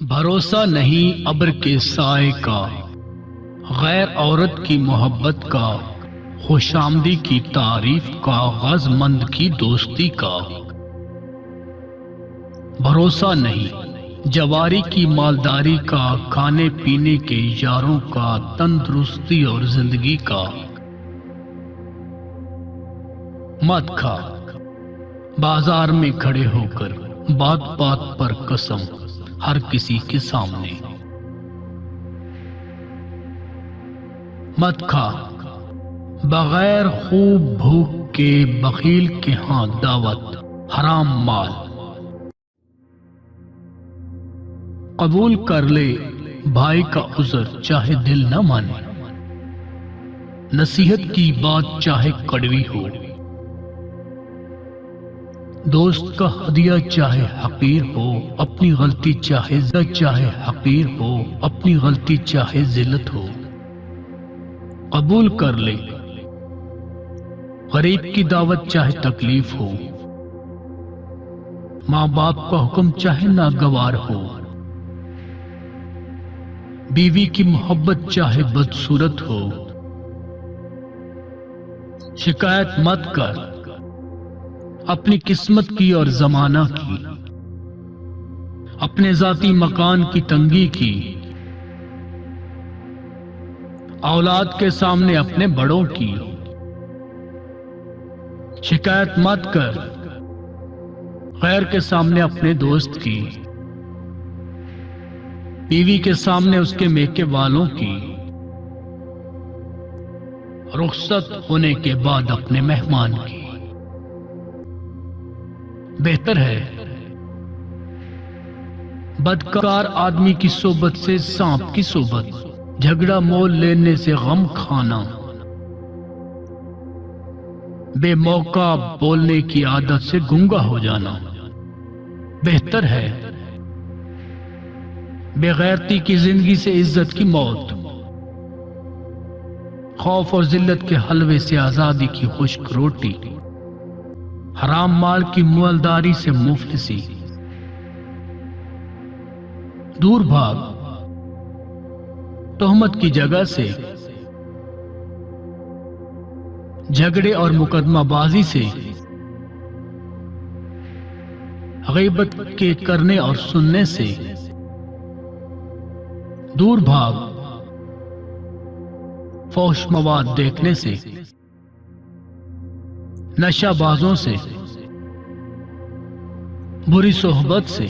بھروسہ نہیں ابر کے سائے کا، غیر عورت کی محبت کا، خوش آمدی کی تعریف کا، غز مند کی دوستی کا۔ بھروسہ نہیں جواری کی مالداری کا، کھانے پینے کے یاروں کا، تندرستی اور زندگی کا۔ مت کھا بازار میں کھڑے ہو کر بات بات پر قسم ہر کسی کے سامنے۔ مت کھا بغیر خوب بھوک کے بخیل کے ہاں دعوت حرام مال۔ قبول کر لے بھائی کا عذر چاہے دل نہ مانے، نصیحت کی بات چاہے کڑوی ہو، دوست کا ہدیہ چاہے حقیر ہو، اپنی غلطی چاہے عزت چاہے حقیر ہو، اپنی غلطی چاہے ذلت ہو۔ قبول کر لے غریب کی دعوت چاہے تکلیف ہو، ماں باپ کا حکم چاہے ناگوار ہو، بیوی کی محبت چاہے بدصورت ہو۔ شکایت مت کر اپنی قسمت کی اور زمانہ کی، اپنے ذاتی مکان کی تنگی کی، اولاد کے سامنے اپنے بڑوں کی۔ شکایت مت کر غیر کے سامنے اپنے دوست کی، بیوی کے سامنے اس کے میکے والوں کی، رخصت ہونے کے بعد اپنے مہمان کی۔ بہتر ہے بدکار آدمی کی صحبت سے سانپ کی صحبت، جھگڑا مول لینے سے غم کھانا، بے موقع بولنے کی عادت سے گنگا ہو جانا۔ بہتر ہے بے غیرتی کی زندگی سے عزت کی موت، خوف اور ذلت کے حلوے سے آزادی کی خشک روٹی، حرام مال کی مالداری سے مفلسی۔ دور بھاگ تہمت کی جگہ سے، جھگڑے اور مقدمہ بازی سے، غیبت کے کرنے اور سننے سے۔ دور بھاگ فحش مواد دیکھنے سے، نشہ بازوں سے، بری صحبت سے۔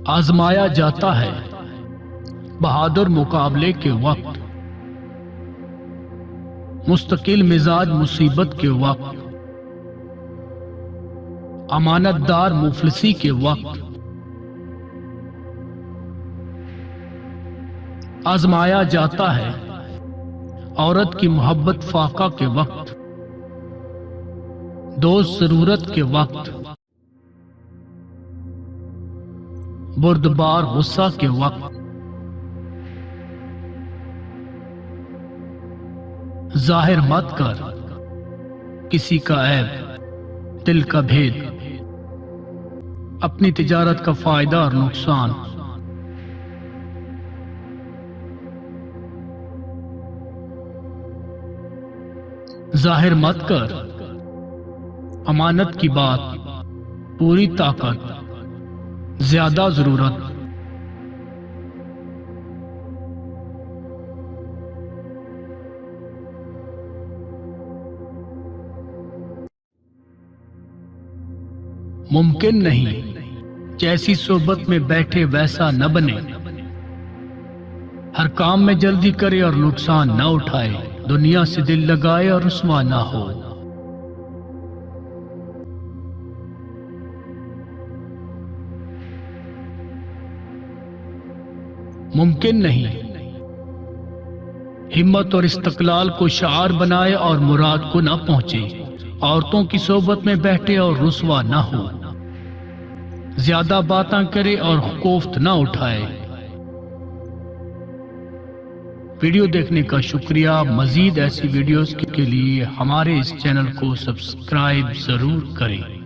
آزمایا جاتا ہے بہادر مقابلے کے وقت، مستقل مزاج مصیبت کے وقت، امانت دار مفلسی کے وقت۔ آزمایا جاتا ہے عورت کی محبت فاقہ کے وقت، دوست ضرورت کے وقت، بردبار غصہ کے وقت۔ ظاہر مت کر کسی کا عیب، دل کا بھید، اپنی تجارت کا فائدہ اور نقصان۔ ظاہر مت کر امانت کی بات، پوری طاقت، زیادہ ضرورت۔ ممکن نہیں جیسی صحبت میں بیٹھے ویسا نہ بنے، ہر کام میں جلدی کرے اور نقصان نہ اٹھائے، دنیا سے دل لگائے اور رسوا نہ ہو۔ ممکن نہیں ہمت اور استقلال کو شعار بنائے اور مراد کو نہ پہنچے، عورتوں کی صحبت میں بیٹھے اور رسوا نہ ہو، زیادہ باتاں کرے اور کوفت نہ اٹھائے۔ ویڈیو دیکھنے کا شکریہ. مزید ایسی ویڈیوز کے لیے ہمارے اس چینل کو سبسکرائب ضرور کریں.